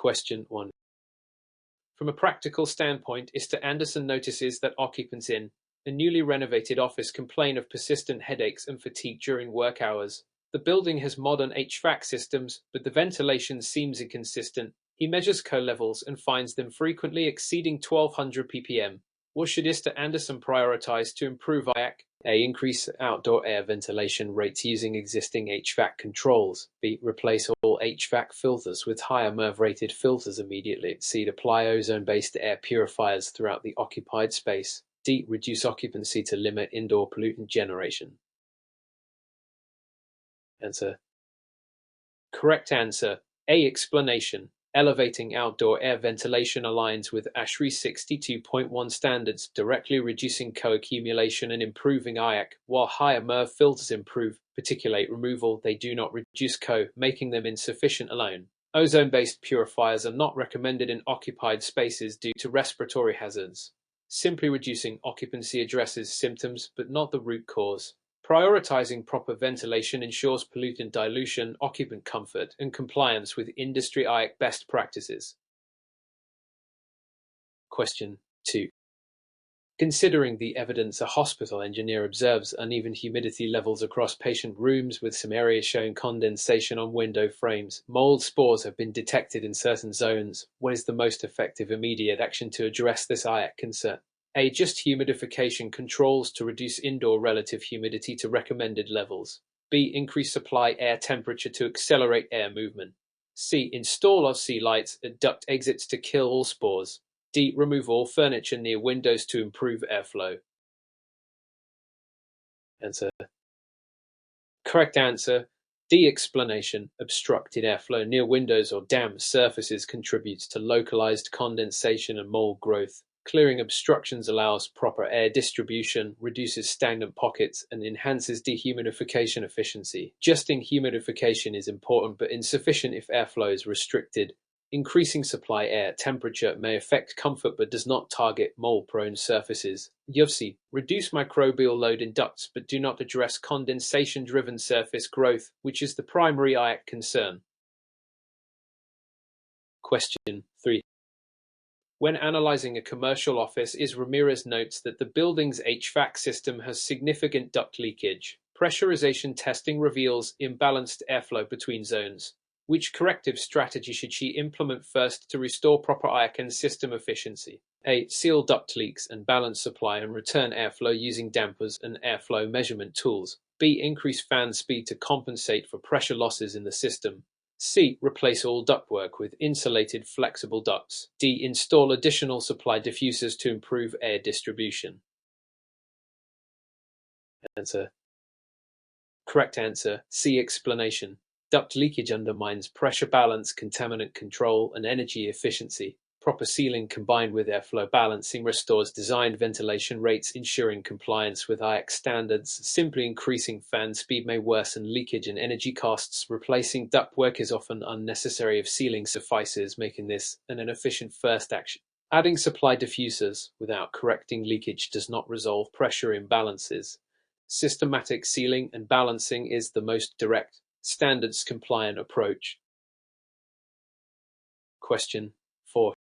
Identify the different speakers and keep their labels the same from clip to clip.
Speaker 1: Question 1. From a practical standpoint, Mr. Anderson notices that occupants in a newly renovated office complain of persistent headaches and fatigue during work hours. The building has modern HVAC systems, but the ventilation seems inconsistent. He measures CO levels and finds them frequently exceeding 1200 ppm. What should Mr. Anderson prioritize to improve IAQ? A. Increase outdoor air ventilation rates using existing HVAC controls. B. Replace all HVAC filters with higher MERV rated filters immediately. C. Apply ozone-based air purifiers throughout the occupied space. D. Reduce occupancy to limit indoor pollutant generation. Answer. Correct answer. A. Explanation. Elevating outdoor air ventilation aligns with ASHRAE 62.1 standards, directly reducing co-accumulation and improving IAQ, while higher MERV filters improve particulate removal. They do not reduce CO, making them insufficient alone. Ozone-based purifiers are not recommended in occupied spaces due to respiratory hazards. Simply reducing occupancy addresses symptoms, but not the root cause. Prioritizing proper ventilation ensures pollutant dilution, occupant comfort, and compliance with industry IAQ best practices. Question 2. Considering the evidence, a hospital engineer observes uneven humidity levels across patient rooms, with some areas showing condensation on window frames. Mold spores have been detected in certain zones. What is the most effective immediate action to address this IAQ concern? A. Just humidification controls to reduce indoor relative humidity to recommended levels. B. Increase supply air temperature to accelerate air movement. C. Install OC lights at duct exits to kill all spores. D. Remove all furniture near windows to improve airflow. Answer. Correct answer. D. Explanation. Obstructed airflow near windows or damp surfaces contributes to localized condensation and mold growth. Clearing obstructions allows proper air distribution, reduces stagnant pockets, and enhances dehumidification efficiency. Adjusting humidification is important but insufficient if airflow is restricted. Increasing supply air temperature may affect comfort but does not target mold-prone surfaces. YUVC. Reduce microbial load in ducts but do not address condensation-driven surface growth, which is the primary IAQ concern. Question 3. When analyzing a commercial office, Ramirez notes that the building's HVAC system has significant duct leakage. Pressurization testing reveals imbalanced airflow between zones. Which corrective strategy should she implement first to restore proper IAQ and system efficiency? A. Seal duct leaks and balance supply and return airflow using dampers and airflow measurement tools. B. Increase fan speed to compensate for pressure losses in the system. C. Replace all ductwork with insulated flexible ducts. D. Install additional supply diffusers to improve air distribution. Answer. Correct answer. C. Explanation. Duct leakage undermines pressure balance, contaminant control, and energy efficiency. Proper sealing combined with airflow balancing restores designed ventilation rates, ensuring compliance with IAQ standards. Simply increasing fan speed may worsen leakage and energy costs. Replacing ductwork is often unnecessary if sealing suffices, making this an inefficient first action. Adding supply diffusers without correcting leakage does not resolve pressure imbalances. Systematic sealing and balancing is the most direct, standards-compliant approach. Question 4.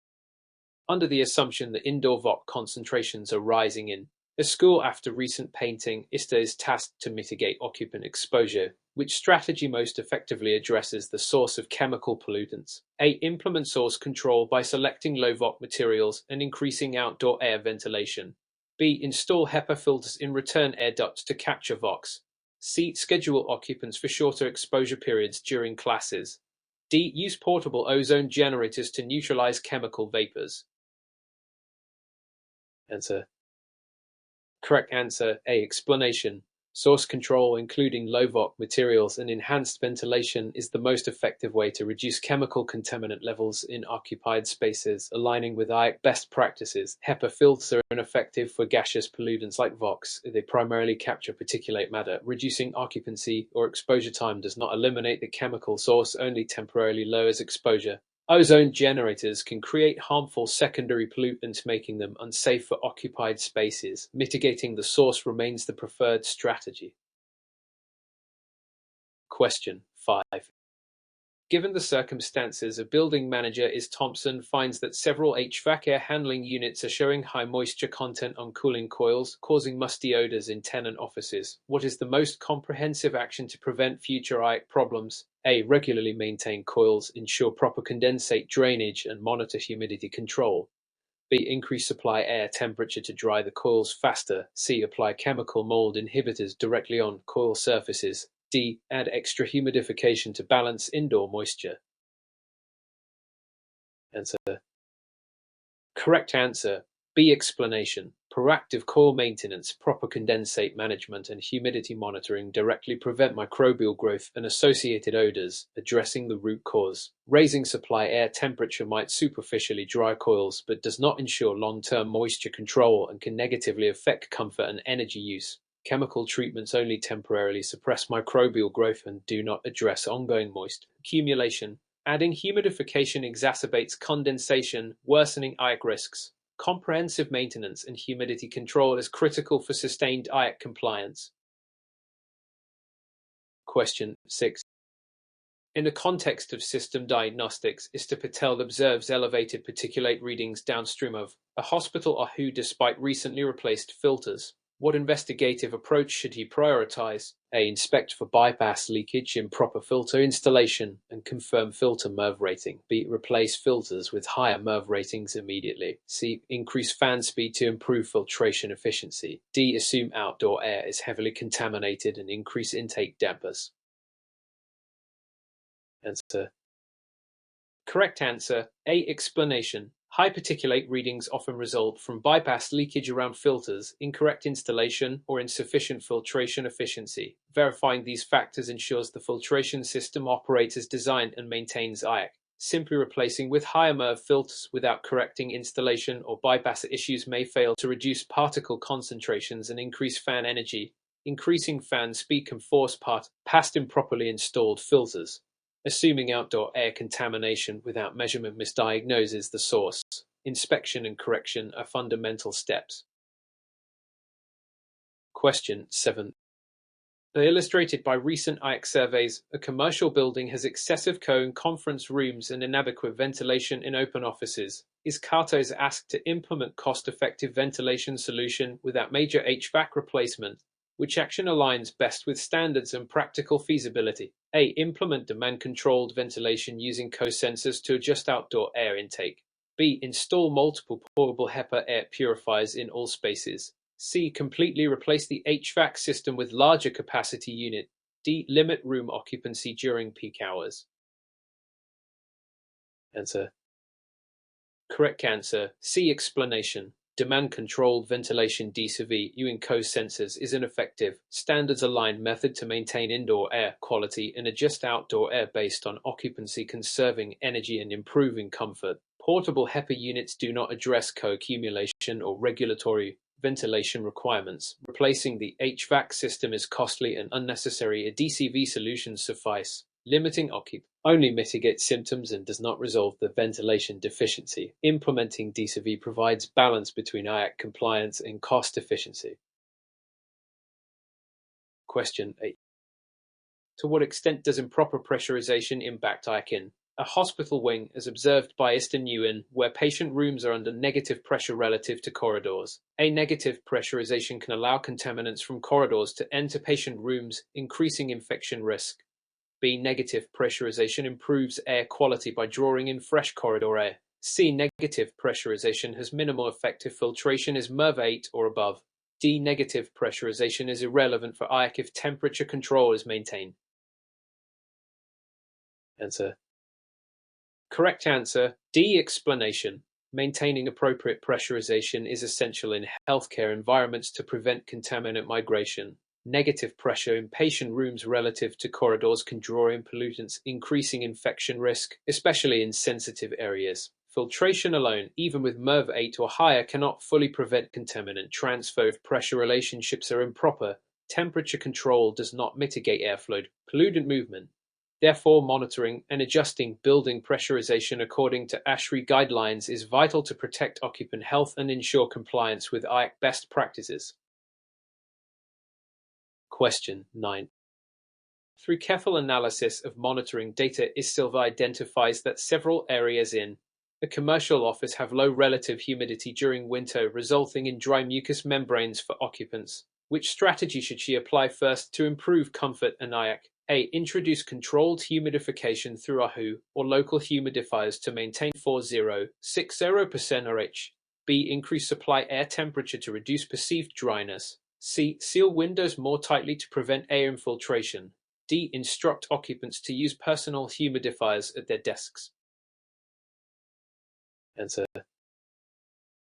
Speaker 1: Under the assumption that indoor VOC concentrations are rising in a school after recent painting, ISTA is tasked to mitigate occupant exposure. Which strategy most effectively addresses the source of chemical pollutants? A. Implement source control by selecting low VOC materials and increasing outdoor air ventilation. B. Install HEPA filters in return air ducts to capture VOCs. C. Schedule occupants for shorter exposure periods during classes. D. Use portable ozone generators to neutralize chemical vapors. Answer. Correct answer. A. Explanation. Source control, including low VOC materials and enhanced ventilation, is the most effective way to reduce chemical contaminant levels in occupied spaces, aligning with IAQ best practices. HEPA filters are ineffective for gaseous pollutants like VOCs. They primarily capture particulate matter. Reducing occupancy or exposure time does not eliminate the chemical source, only temporarily lowers exposure. Ozone generators can create harmful secondary pollutants, making them unsafe for occupied spaces. Mitigating the source remains the preferred strategy. Question 5. Given the circumstances, a building manager is Thompson finds that several HVAC air handling units are showing high moisture content on cooling coils, causing musty odors in tenant offices. What is the most comprehensive action to prevent future IAQ problems? A. Regularly maintain coils, ensure proper condensate drainage, and monitor humidity control. B. Increase supply air temperature to dry the coils faster. C. Apply chemical mold inhibitors directly on coil surfaces. D. Add extra humidification to balance indoor moisture. Answer. Correct answer. B. Explanation. Proactive coil maintenance, proper condensate management, and humidity monitoring directly prevent microbial growth and associated odors, addressing the root cause. Raising supply air temperature might superficially dry coils, but does not ensure long-term moisture control and can negatively affect comfort and energy use. Chemical treatments only temporarily suppress microbial growth and do not address ongoing moist accumulation. Adding humidification exacerbates condensation, worsening IAQ risks. Comprehensive maintenance and humidity control is critical for sustained IAQ compliance. Question 6. In the context of system diagnostics, Mr. Patel observes elevated particulate readings downstream of a hospital who, despite recently replaced filters. What investigative approach should he prioritize? A. Inspect for bypass leakage, improper filter installation, and confirm filter MERV rating. B. Replace filters with higher MERV ratings immediately. C. Increase fan speed to improve filtration efficiency. D. Assume outdoor air is heavily contaminated and increase intake dampers. Answer. Correct answer. A. Explanation. High particulate readings often result from bypass leakage around filters, incorrect installation, or insufficient filtration efficiency. Verifying these factors ensures the filtration system operates as designed and maintains IAQ. Simply replacing with higher MERV filters without correcting installation or bypass issues may fail to reduce particle concentrations and increase fan energy. Increasing fan speed can force past improperly installed filters. Assuming outdoor air contamination without measurement misdiagnoses the source. Inspection and correction are fundamental steps. Question 7. Illustrated by recent IAQ surveys, a commercial building has excessive conference rooms and inadequate ventilation in open offices. Is Cartos asked to implement cost-effective ventilation solution without major HVAC replacement? Which action aligns best with standards and practical feasibility? A. Implement demand-controlled ventilation using co-sensors to adjust outdoor air intake. B. Install multiple portable HEPA air purifiers in all spaces. C. Completely replace the HVAC system with larger capacity unit. D. Limit room occupancy during peak hours. Answer. Correct answer. C. Explanation. Demand-controlled ventilation DCV using co-sensors is an effective, standards-aligned method to maintain indoor air quality and adjust outdoor air based on occupancy, conserving energy and improving comfort. Portable HEPA units do not address co-accumulation or regulatory ventilation requirements. Replacing the HVAC system is costly and unnecessary. A DCV solution suffice. Limiting occupancy only mitigates symptoms and does not resolve the ventilation deficiency. Implementing DCV provides balance between IAQ compliance and cost efficiency. Question 8. To what extent does improper pressurization impact IAQ in a hospital wing, as observed by Eastern Nguyen, where patient rooms are under negative pressure relative to corridors? A. Negative pressurization can allow contaminants from corridors to enter patient rooms, increasing infection risk. B. Negative pressurization improves air quality by drawing in fresh corridor air. C. Negative pressurization has minimal effect if filtration is MERV 8 or above. D. Negative pressurization is irrelevant for IAQ if temperature control is maintained. Answer. Correct answer. D. Explanation. Maintaining appropriate pressurization is essential in healthcare environments to prevent contaminant migration. Negative pressure in patient rooms relative to corridors can draw in pollutants, increasing infection risk, especially in sensitive areas. Filtration alone, even with MERV 8 or higher, cannot fully prevent contaminant transfer if pressure relationships are improper. Temperature control does not mitigate airflow, pollutant movement. Therefore, monitoring and adjusting building pressurization according to ASHRAE guidelines is vital to protect occupant health and ensure compliance with IAQ best practices. Question 9. Through careful analysis of monitoring data, ISILVA identifies that several areas in a commercial office have low relative humidity during winter, resulting in dry mucous membranes for occupants. Which strategy should she apply first to improve comfort and IAQ? A. Introduce controlled humidification through AHU or local humidifiers to maintain 40-60% RH. B. Increase supply air temperature to reduce perceived dryness. C. Seal windows more tightly to prevent air infiltration. D. Instruct occupants to use personal humidifiers at their desks. Answer.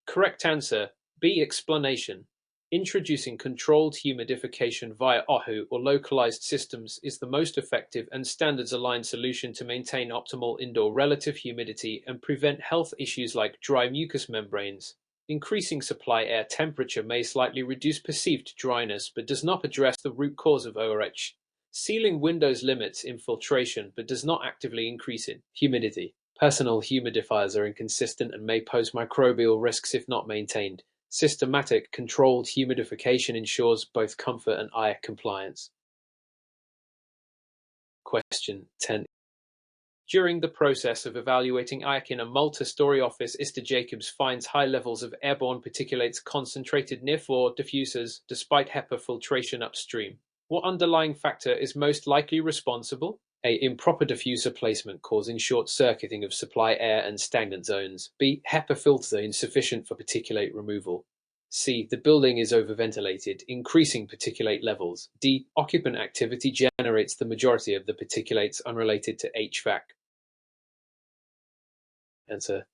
Speaker 1: Correct answer. B. Explanation. Introducing controlled humidification via AHU or localized systems is the most effective and standards-aligned solution to maintain optimal indoor relative humidity and prevent health issues like dry mucous membranes. Increasing supply air temperature may slightly reduce perceived dryness but does not address the root cause of ORH. Sealing windows limits infiltration but does not actively increase humidity. Personal humidifiers are inconsistent and may pose microbial risks if not maintained. Systematic, controlled humidification ensures both comfort and IAQ compliance. Question 10. During the process of evaluating IAQ in a multi-story office, Mr. Jacobs finds high levels of airborne particulates concentrated near floor diffusers despite HEPA filtration upstream. What underlying factor is most likely responsible? A. Improper diffuser placement causing short-circuiting of supply air and stagnant zones. B. HEPA filter insufficient for particulate removal. C. The building is overventilated, increasing particulate levels. D. Occupant activity generates the majority of the particulates unrelated to HVAC. Answer.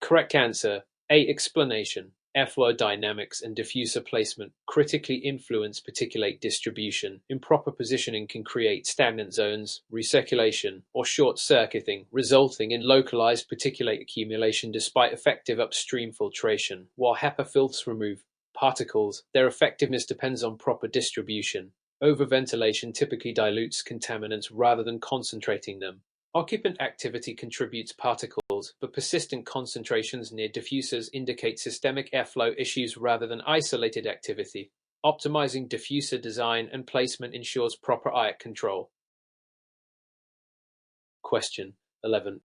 Speaker 1: Correct answer. A. Explanation. Airflow dynamics and diffuser placement critically influence particulate distribution. Improper positioning can create stagnant zones, recirculation, or short-circuiting, resulting in localized particulate accumulation despite effective upstream filtration. While HEPA filters remove particles, their effectiveness depends on proper distribution. Overventilation typically dilutes contaminants rather than concentrating them. Occupant activity contributes particles, but persistent concentrations near diffusers indicate systemic airflow issues rather than isolated activity. Optimizing diffuser design and placement ensures proper IAQ control. Question 11.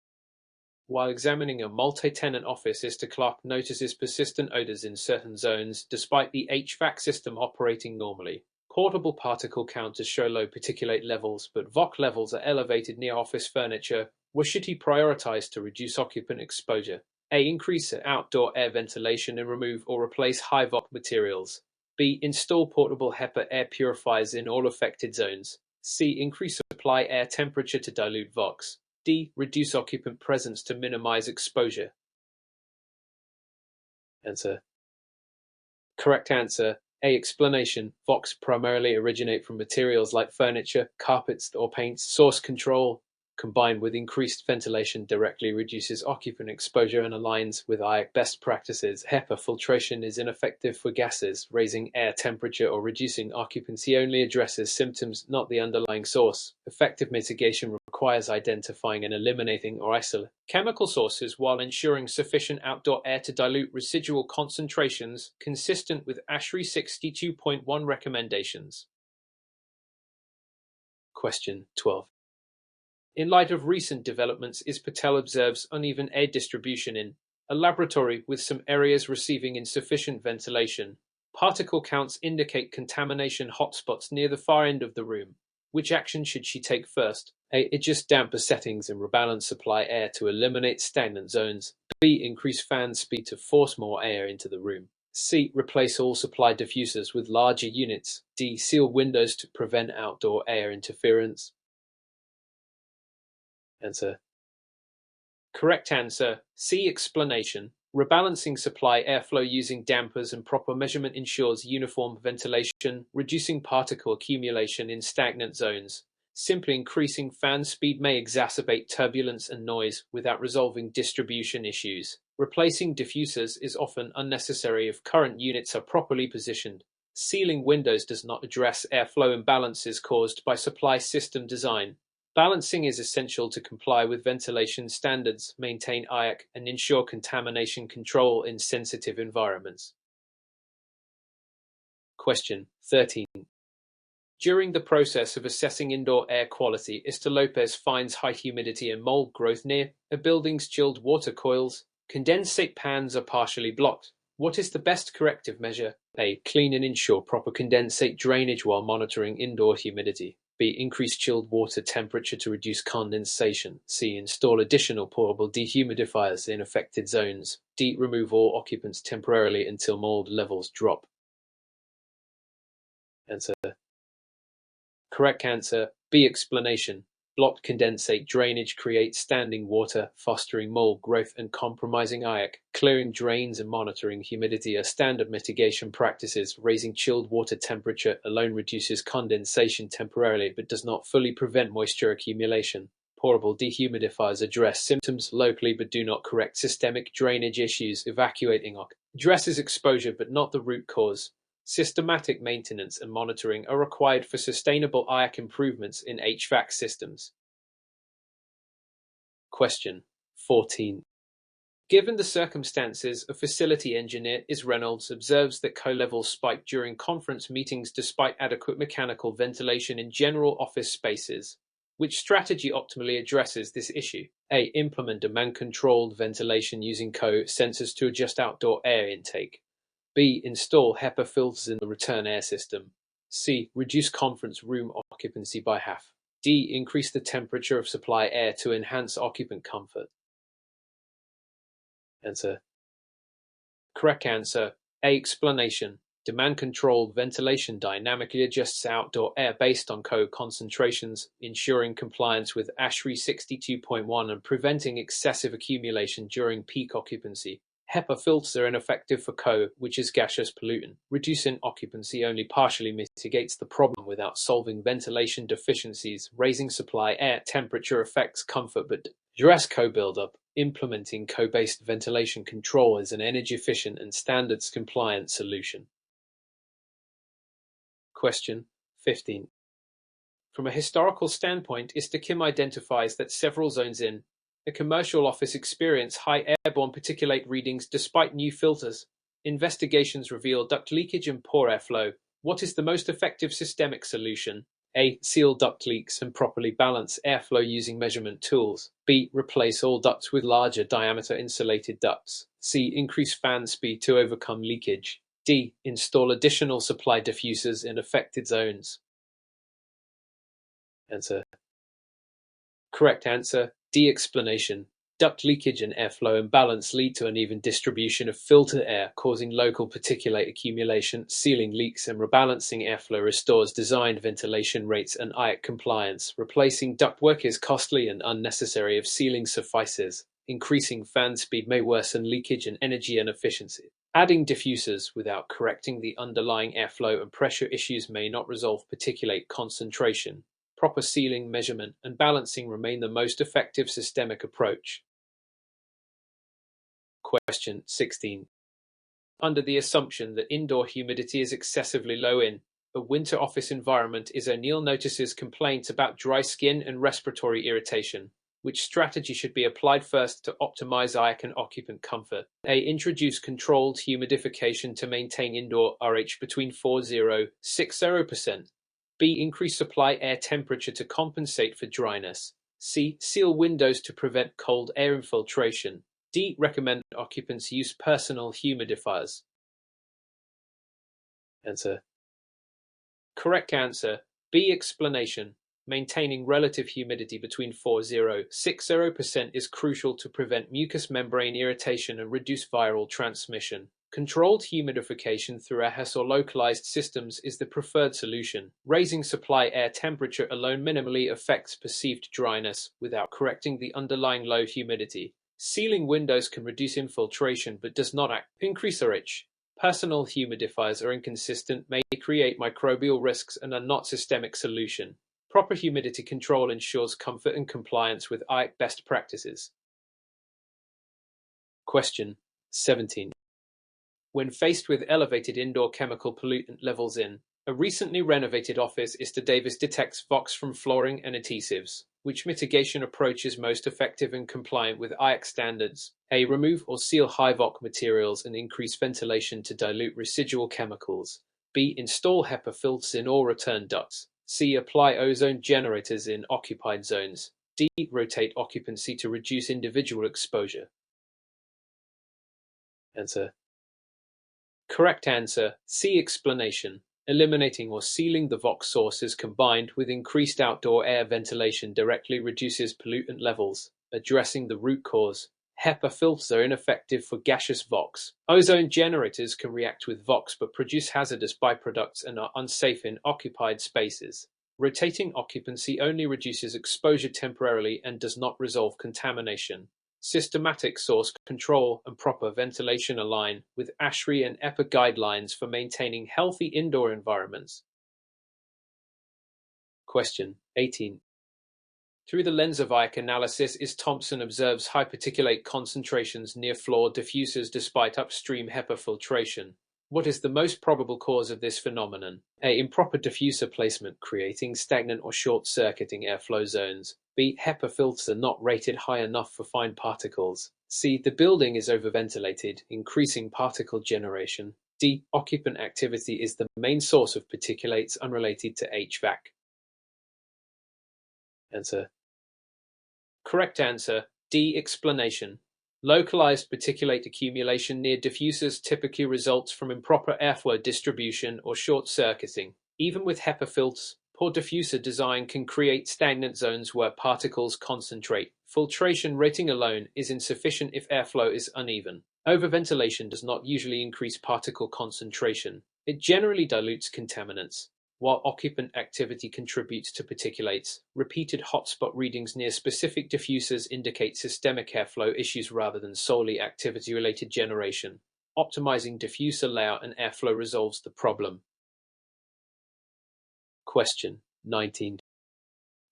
Speaker 1: While examining a multi-tenant office, Mr. Clark notices persistent odors in certain zones despite the HVAC system operating normally. Portable particle counters show low particulate levels, but VOC levels are elevated near office furniture. What should he prioritize to reduce occupant exposure? A. Increase outdoor air ventilation and remove or replace high VOC materials. B. Install portable HEPA air purifiers in all affected zones. C. Increase supply air temperature to dilute VOCs. D. Reduce occupant presence to minimize exposure. Answer. Correct answer. A. Explanation. VOCs primarily originate from materials like furniture, carpets, or paints. Source control, combined with increased ventilation, directly reduces occupant exposure and aligns with IAQ best practices. HEPA filtration is ineffective for gases. Raising air temperature or reducing occupancy only addresses symptoms, not the underlying source. Effective mitigation requires identifying and eliminating or isolating chemical sources while ensuring sufficient outdoor air to dilute residual concentrations consistent with ASHRAE 62.1 recommendations. Question 12. In light of recent developments, Patel observes uneven air distribution in a laboratory with some areas receiving insufficient ventilation. Particle counts indicate contamination hotspots near the far end of the room. Which action should she take first? A. Adjust damper settings and rebalance supply air to eliminate stagnant zones. B. Increase fan speed to force more air into the room. C. Replace all supply diffusers with larger units. D. Seal windows to prevent outdoor air interference. Answer. Correct answer. C. Explanation. Rebalancing supply airflow using dampers and proper measurement ensures uniform ventilation, reducing particle accumulation in stagnant zones. Simply increasing fan speed may exacerbate turbulence and noise without resolving distribution issues. Replacing diffusers is often unnecessary if current units are properly positioned. Sealing windows does not address airflow imbalances caused by supply system design. Balancing is essential to comply with ventilation standards, maintain IAQ, and ensure contamination control in sensitive environments. Question 13. During the process of assessing indoor air quality, Mr. Lopez finds high humidity and mold growth near a building's chilled water coils. Condensate pans are partially blocked. What is the best corrective measure? A. Clean and ensure proper condensate drainage while monitoring indoor humidity. B. Increase chilled water temperature to reduce condensation. C. Install additional portable dehumidifiers in affected zones. D. Remove all occupants temporarily until mold levels drop. Answer. Correct answer. B. Explanation. Blocked condensate drainage creates standing water, fostering mold growth and compromising IAQ. Clearing drains and monitoring humidity are standard mitigation practices. Raising chilled water temperature alone reduces condensation temporarily but does not fully prevent moisture accumulation. Portable dehumidifiers address symptoms locally but do not correct systemic drainage issues. Evacuating IAQ addresses exposure but not the root cause. Systematic maintenance and monitoring are required for sustainable IAQ improvements in HVAC systems. Question 14. Given the circumstances, a facility engineer, Reynolds, observes that CO levels spike during conference meetings despite adequate mechanical ventilation in general office spaces. Which strategy optimally addresses this issue? A. Implement demand-controlled ventilation using CO sensors to adjust outdoor air intake. B. Install HEPA filters in the return air system. C. Reduce conference room occupancy by half. D. Increase the temperature of supply air to enhance occupant comfort. Answer. Correct answer. A. Explanation. Demand-controlled ventilation dynamically adjusts outdoor air based on CO concentrations, ensuring compliance with ASHRAE 62.1 and preventing excessive accumulation during peak occupancy. HEPA filters are ineffective for CO, which is gaseous pollutant. Reducing occupancy only partially mitigates the problem without solving ventilation deficiencies. Raising supply air temperature affects comfort but address CO buildup. Implementing CO-based ventilation control is an energy-efficient and standards-compliant solution. Question 15. From a historical standpoint, Mr. Kim identifies that several zones in a commercial office experience high airborne particulate readings despite new filters. Investigations reveal duct leakage and poor airflow. What is the most effective systemic solution? A. Seal duct leaks and properly balance airflow using measurement tools. B. Replace all ducts with larger diameter insulated ducts. C. Increase fan speed to overcome leakage. D. Install additional supply diffusers in affected zones. Answer. Correct answer. D. Explanation. Duct leakage and airflow imbalance lead to uneven distribution of filtered air, causing local particulate accumulation. Sealing leaks and rebalancing airflow restores designed ventilation rates and IAQ compliance. Replacing ductwork is costly and unnecessary if sealing suffices. Increasing fan speed may worsen leakage and energy inefficiency. Adding diffusers without correcting the underlying airflow and pressure issues may not resolve particulate concentration. Proper sealing, measurement, and balancing remain the most effective systemic approach. Question 16. Under the assumption that indoor humidity is excessively low in a winter office environment, O'Neill notices complaints about dry skin and respiratory irritation. Which strategy should be applied first to optimize IAQ and occupant comfort? A. Introduce controlled humidification to maintain indoor RH between 40–60%. B. Increase supply air temperature to compensate for dryness. C. Seal windows to prevent cold air infiltration. D. Recommend occupants use personal humidifiers. Answer. Correct answer. B. Explanation. Maintaining relative humidity between 40–60% is crucial to prevent mucous membrane irritation and reduce viral transmission. Controlled humidification through AHS or localized systems is the preferred solution. Raising supply air temperature alone minimally affects perceived dryness without correcting the underlying low humidity. Sealing windows can reduce infiltration but does not increase RH. Personal humidifiers are inconsistent, may create microbial risks, and are not systemic solution. Proper humidity control ensures comfort and compliance with IAQ best practices. Question 17. When faced with elevated indoor chemical pollutant levels in a recently renovated office, Mr. Davis detects VOX from flooring and adhesives. Which mitigation approach is most effective and compliant with IAQ standards? A. Remove or seal high VOC materials and increase ventilation to dilute residual chemicals. B. Install HEPA filters in all return ducts. C. Apply ozone generators in occupied zones. D. Rotate occupancy to reduce individual exposure. Answer. Correct answer. C. Explanation. Eliminating or sealing the VOC sources combined with increased outdoor air ventilation directly reduces pollutant levels, addressing the root cause. HEPA filters are ineffective for gaseous VOCs. Ozone generators can react with VOCs but produce hazardous byproducts and are unsafe in occupied spaces. Rotating occupancy only reduces exposure temporarily and does not resolve contamination. Systematic source control and proper ventilation align with ASHRAE and EPA guidelines for maintaining healthy indoor environments. Question 18. Through the lens of IAQ analysis, Thompson observes high particulate concentrations near floor diffusers despite upstream HEPA filtration. What is the most probable cause of this phenomenon? A. Improper diffuser placement, creating stagnant or short-circuiting airflow zones. B. HEPA filters are not rated high enough for fine particles. C. The building is overventilated, increasing particle generation. D. Occupant activity is the main source of particulates unrelated to HVAC. Answer. Correct answer. D. Explanation. Localized particulate accumulation near diffusers typically results from improper airflow distribution or short-circuiting. Even with HEPA filters, poor diffuser design can create stagnant zones where particles concentrate. Filtration rating alone is insufficient if airflow is uneven. Overventilation does not usually increase particle concentration. It generally dilutes contaminants. While occupant activity contributes to particulates, repeated hotspot readings near specific diffusers indicate systemic airflow issues rather than solely activity-related generation. Optimizing diffuser layout and airflow resolves the problem. Question 19.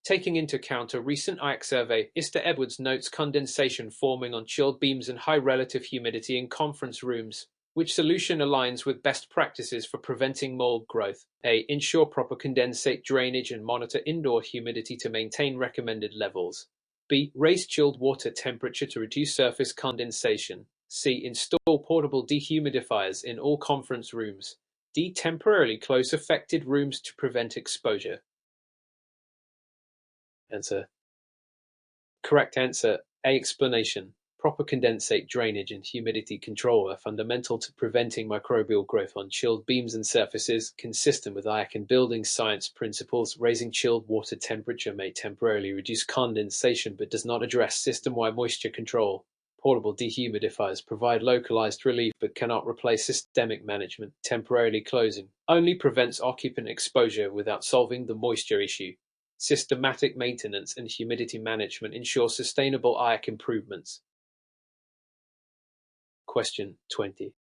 Speaker 1: Taking into account a recent IAQ survey, Mr. Edwards notes condensation forming on chilled beams and high relative humidity in conference rooms. Which solution aligns with best practices for preventing mold growth? A. Ensure proper condensate drainage and monitor indoor humidity to maintain recommended levels. B. Raise chilled water temperature to reduce surface condensation. C. Install portable dehumidifiers in all conference rooms. D. Temporarily close affected rooms to prevent exposure. Answer. Correct answer. A. Explanation. Proper condensate drainage and humidity control are fundamental to preventing microbial growth on chilled beams and surfaces, consistent with IAQ and building science principles. Raising chilled water temperature may temporarily reduce condensation but does not address system-wide moisture control. Portable dehumidifiers provide localized relief but cannot replace systemic management. Temporarily closing only prevents occupant exposure without solving the moisture issue. Systematic maintenance and humidity management ensure sustainable IAQ improvements. Question 20.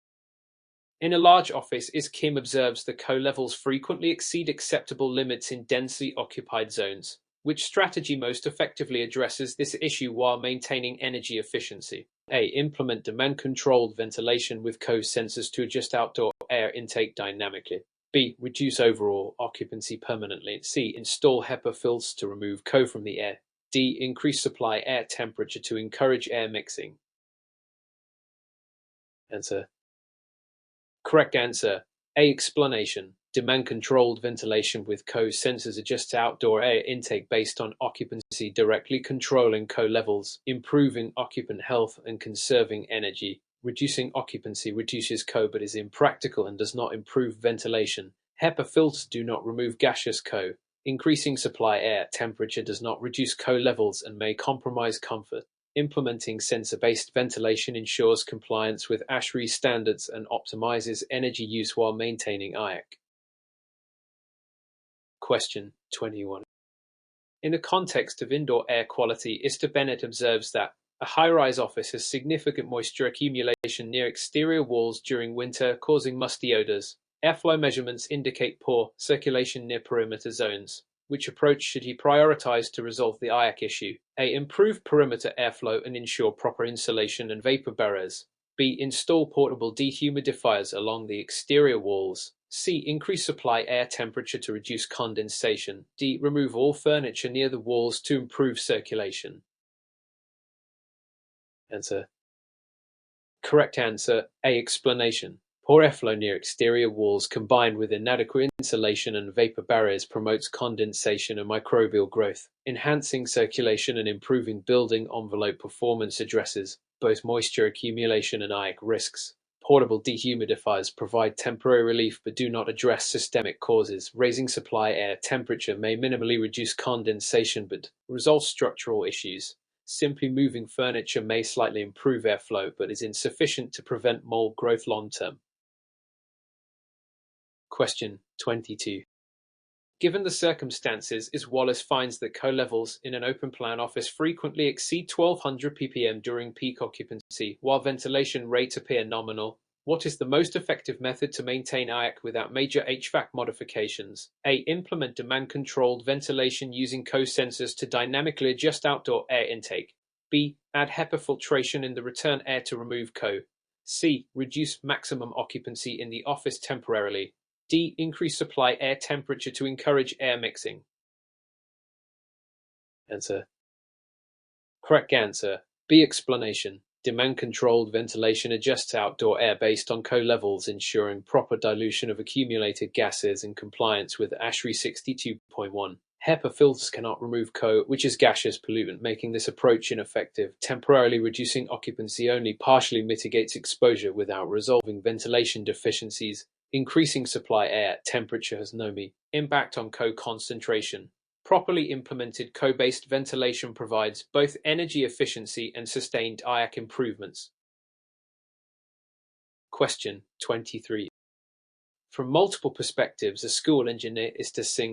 Speaker 1: In a large office, Kim observes the CO levels frequently exceed acceptable limits in densely occupied zones. Which strategy most effectively addresses this issue while maintaining energy efficiency? A. Implement demand-controlled ventilation with CO sensors to adjust outdoor air intake dynamically. B. Reduce overall occupancy permanently. C. Install HEPA filters to remove CO from the air. D. Increase supply air temperature to encourage air mixing. Answer. Correct answer. A. Explanation. Demand-controlled ventilation with CO sensors adjusts outdoor air intake based on occupancy, directly controlling CO levels, improving occupant health and conserving energy. Reducing occupancy reduces CO but is impractical and does not improve ventilation. HEPA filters do not remove gaseous CO. Increasing supply air temperature does not reduce CO levels and may compromise comfort. Implementing sensor-based ventilation ensures compliance with ASHRAE standards and optimizes energy use while maintaining IAQ. Question 21. In the context of indoor air quality, Mr. Bennett observes that a high-rise office has significant moisture accumulation near exterior walls during winter, causing musty odors. Airflow measurements indicate poor circulation near perimeter zones. Which approach should he prioritize to resolve the IAQ issue? A. Improve perimeter airflow and ensure proper insulation and vapor barriers. B. Install portable dehumidifiers along the exterior walls. C. Increase supply air temperature to reduce condensation. D. Remove all furniture near the walls to improve circulation. Answer. Correct answer. A. Explanation. Poor airflow near exterior walls combined with inadequate insulation and vapor barriers promotes condensation and microbial growth. Enhancing circulation and improving building envelope performance addresses both moisture accumulation and IAQ risks. Portable dehumidifiers provide temporary relief but do not address systemic causes. Raising supply air temperature may minimally reduce condensation but resolve structural issues. Simply moving furniture may slightly improve airflow but is insufficient to prevent mold growth long term. Question 22. Given the circumstances, Wallace finds that co-levels in an open-plan office frequently exceed 1200 ppm during peak occupancy, while ventilation rates appear nominal. What is the most effective method to maintain IAQ without major HVAC modifications? A. Implement demand-controlled ventilation using co-sensors to dynamically adjust outdoor air intake. B. Add HEPA filtration in the return air to remove CO. C. Reduce maximum occupancy in the office temporarily. D. Increase supply air temperature to encourage air mixing. Answer. Correct answer. B. Explanation. Demand-controlled ventilation adjusts outdoor air based on CO levels, ensuring proper dilution of accumulated gases in compliance with ASHRAE 62.1. HEPA filters cannot remove CO, which is gaseous pollutant, making this approach ineffective. Temporarily reducing occupancy only partially mitigates exposure without resolving ventilation deficiencies. Increasing supply air temperature has no impact on CO concentration. Properly implemented CO-based ventilation provides both energy efficiency and sustained IAQ improvements. Question 23. From multiple perspectives, a school engineer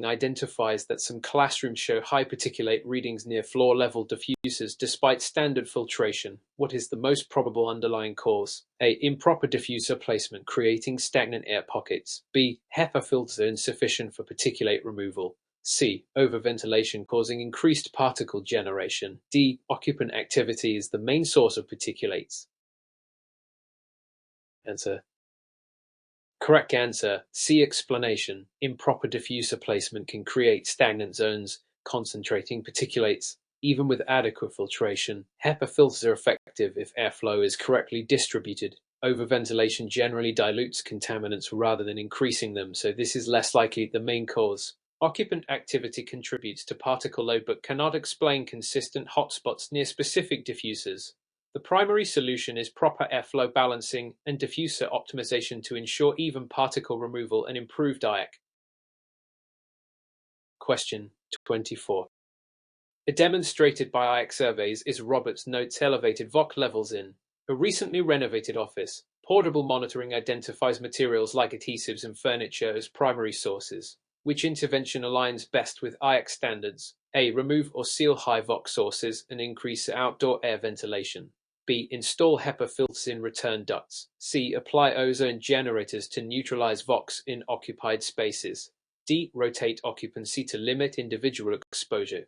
Speaker 1: identifies that some classrooms show high particulate readings near floor-level diffusers despite standard filtration. What is the most probable underlying cause? A. Improper diffuser placement creating stagnant air pockets. B. HEPA filter insufficient for particulate removal. C. Overventilation causing increased particle generation. D. Occupant activity is the main source of particulates. Answer. Correct answer. C. Explanation. Improper diffuser placement can create stagnant zones, concentrating particulates. Even with adequate filtration, HEPA filters are effective if airflow is correctly distributed. Overventilation generally dilutes contaminants rather than increasing them, so this is less likely the main cause. Occupant activity contributes to particle load but cannot explain consistent hotspots near specific diffusers. The primary solution is proper airflow balancing and diffuser optimization to ensure even particle removal and improved IAQ. Question 24. Demonstrated by IAQ surveys is Roberts notes elevated VOC levels in a recently renovated office. Portable monitoring identifies materials like adhesives and furniture as primary sources. Which intervention aligns best with IAQ standards? A. Remove or seal high VOC sources and increase outdoor air ventilation. B. Install HEPA filters in return ducts. C. Apply ozone generators to neutralize VOCs in occupied spaces. D. Rotate occupancy to limit individual exposure.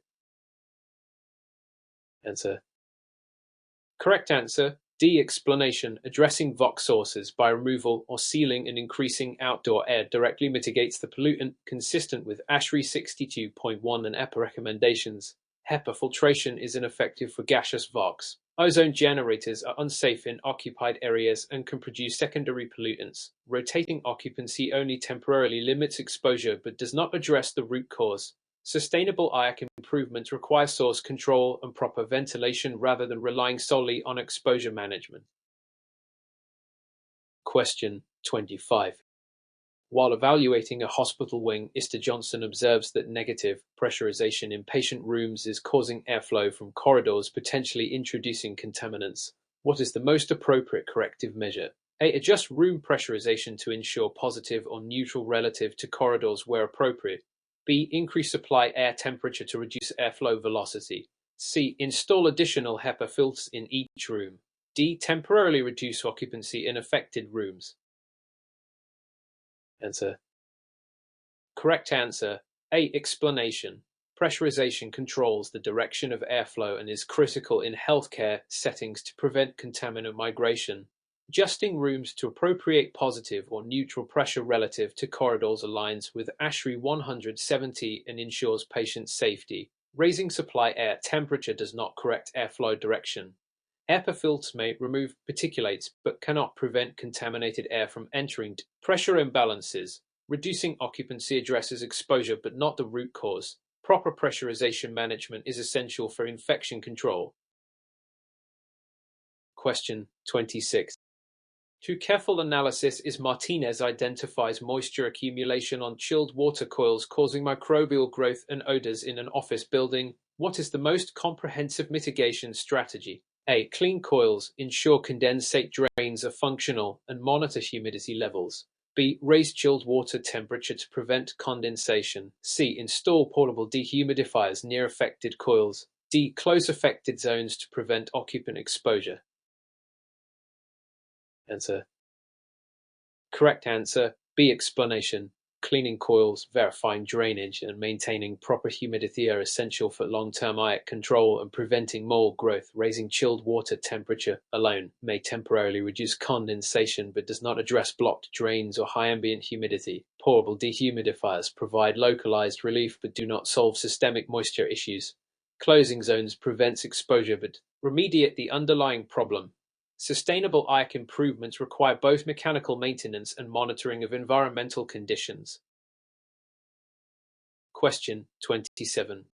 Speaker 1: Answer. Correct answer. D. Explanation. Addressing VOC sources by removal or sealing and increasing outdoor air directly mitigates the pollutant, consistent with ASHRAE 62.1 and EPA recommendations. HEPA filtration is ineffective for gaseous VOCs. Ozone generators are unsafe in occupied areas and can produce secondary pollutants. Rotating occupancy only temporarily limits exposure but does not address the root cause. Sustainable IAQ improvements require source control and proper ventilation rather than relying solely on exposure management. Question 25. While evaluating a hospital wing, Mr. Johnson observes that negative pressurization in patient rooms is causing airflow from corridors, potentially introducing contaminants. What is the most appropriate corrective measure? A. Adjust room pressurization to ensure positive or neutral relative to corridors where appropriate. B. Increase supply air temperature to reduce airflow velocity. C. Install additional HEPA filters in each room. D. Temporarily reduce occupancy in affected rooms. Answer. Correct answer. A. Explanation. Pressurization controls the direction of airflow and is critical in healthcare settings to prevent contaminant migration. Adjusting rooms to appropriate positive or neutral pressure relative to corridors aligns with ASHRAE 170 and ensures patient safety. Raising supply air temperature does not correct airflow direction. HEPA filters may remove particulates but cannot prevent contaminated air from entering. Pressure imbalances. Reducing occupancy addresses exposure but not the root cause. Proper pressurization management is essential for infection control. Question 26. Through careful analysis, Martinez identifies moisture accumulation on chilled water coils causing microbial growth and odors in an office building. What is the most comprehensive mitigation strategy? A. Clean coils, ensure condensate drains are functional, and monitor humidity levels. B. Raise chilled water temperature to prevent condensation. C. Install portable dehumidifiers near affected coils. D. Close affected zones to prevent occupant exposure. Answer. Correct answer, B. Explanation. Cleaning coils, verifying drainage, and maintaining proper humidity are essential for long-term IAQ control and preventing mold growth. Raising chilled water temperature alone may temporarily reduce condensation but does not address blocked drains or high ambient humidity. Portable dehumidifiers provide localized relief but do not solve systemic moisture issues. Closing zones prevents exposure but remediate the underlying problem. Sustainable IAQ improvements require both mechanical maintenance and monitoring of environmental conditions. Question 27.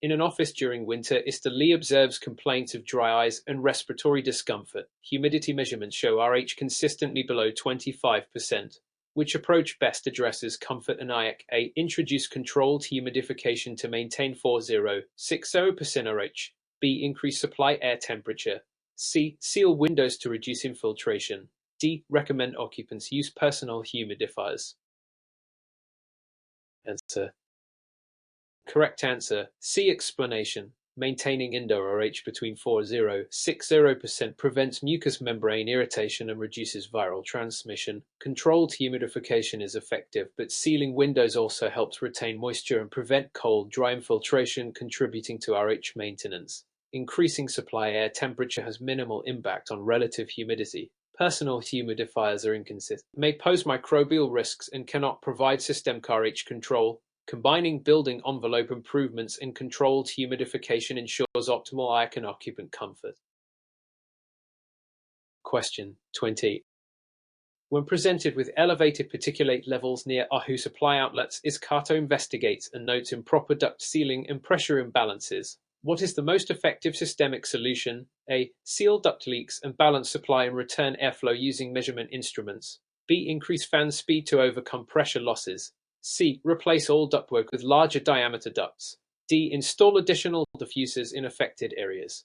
Speaker 1: In an office during winter, Mr. Lee observes complaints of dry eyes and respiratory discomfort. Humidity measurements show RH consistently below 25%. Which approach best addresses comfort and IAQ? A. Introduce controlled humidification to maintain 4060% RH. B. Increase supply air temperature. C. Seal windows to reduce infiltration. D. Recommend occupants use personal humidifiers. Answer. Correct answer, C. Explanation. Maintaining indoor RH between 4060% prevents mucous membrane irritation and reduces viral transmission. Controlled humidification is effective, but sealing windows also helps retain moisture and prevent cold, dry infiltration, contributing to RH maintenance. Increasing supply air temperature has minimal impact on relative humidity. Personal humidifiers are inconsistent, may pose microbial risks, and cannot provide systemic RH control. Combining building envelope improvements and controlled humidification ensures optimal IAQ and occupant comfort. Question 20. When presented with elevated particulate levels near AHU supply outlets, ISCATO investigates and notes improper duct sealing and pressure imbalances. What is the most effective systemic solution? A. Seal duct leaks and balance supply and return airflow using measurement instruments. B. Increase fan speed to overcome pressure losses. C. Replace all ductwork with larger diameter ducts. D. Install additional diffusers in affected areas.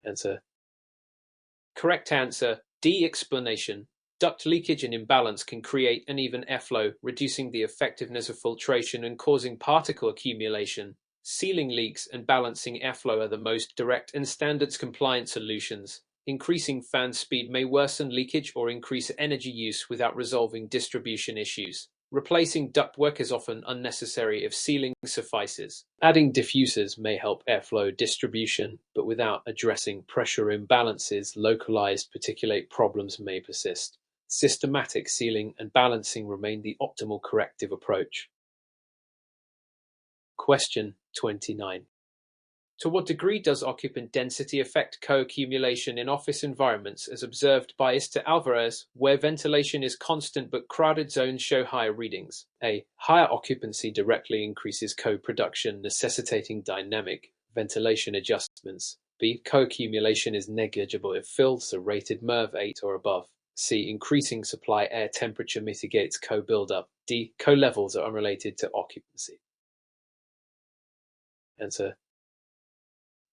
Speaker 1: Answer. Correct answer, D. Explanation. Duct leakage and imbalance can create uneven airflow, reducing the effectiveness of filtration and causing particle accumulation. Sealing leaks and balancing airflow are the most direct and standards-compliant solutions. Increasing fan speed may worsen leakage or increase energy use without resolving distribution issues. Replacing ductwork is often unnecessary if sealing suffices. Adding diffusers may help airflow distribution, but without addressing pressure imbalances, localized particulate problems may persist. Systematic sealing and balancing remain the optimal corrective approach. Question 29. To what degree does occupant density affect co-accumulation in office environments as observed by Mr. Alvarez, where ventilation is constant but crowded zones show higher readings? A. Higher occupancy directly increases co-production, necessitating dynamic ventilation adjustments. B. Co-accumulation is negligible if fills are rated MERV 8 or above. C. Increasing supply air temperature mitigates co-buildup. D. Co-levels are unrelated to occupancy. Answer.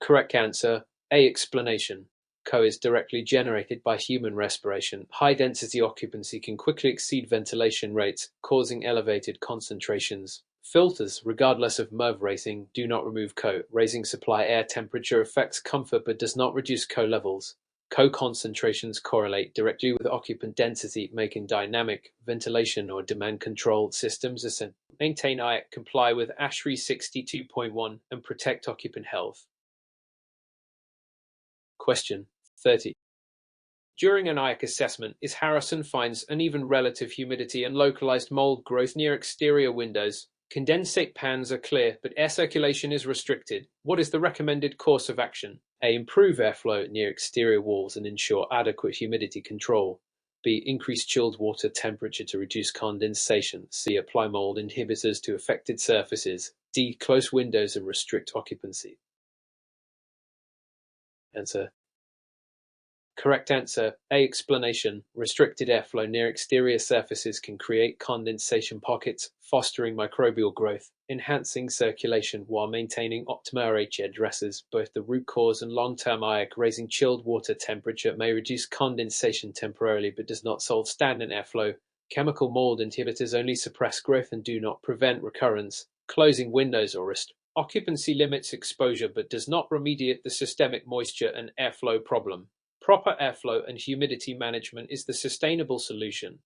Speaker 1: Correct answer, A. Explanation. CO is directly generated by human respiration. High-density occupancy can quickly exceed ventilation rates, causing elevated concentrations. Filters, regardless of MERV rating, do not remove CO. Raising supply air temperature affects comfort but does not reduce CO levels. CO concentrations correlate directly with occupant density, making dynamic ventilation or demand-controlled systems essential. Maintain IAQ, comply with ASHRAE 62.1, and protect occupant health. Question 30. During an IAQ assessment, Harrison finds uneven relative humidity and localized mold growth near exterior windows. Condensate pans are clear, but air circulation is restricted. What is the recommended course of action? A. Improve airflow near exterior walls and ensure adequate humidity control. B. Increase chilled water temperature to reduce condensation. C. Apply mold inhibitors to affected surfaces. D. Close windows and restrict occupancy. Answer. Correct answer. A. Explanation. Restricted airflow near exterior surfaces can create condensation pockets, fostering microbial growth, enhancing circulation while maintaining optimal RH addresses both the root cause and long-term IAQ. Raising chilled water temperature may reduce condensation temporarily but does not solve stagnant airflow. Chemical mold inhibitors only suppress growth and do not prevent recurrence. Closing windows or occupancy limits exposure but does not remediate the systemic moisture and airflow problem. Proper airflow and humidity management is the sustainable solution.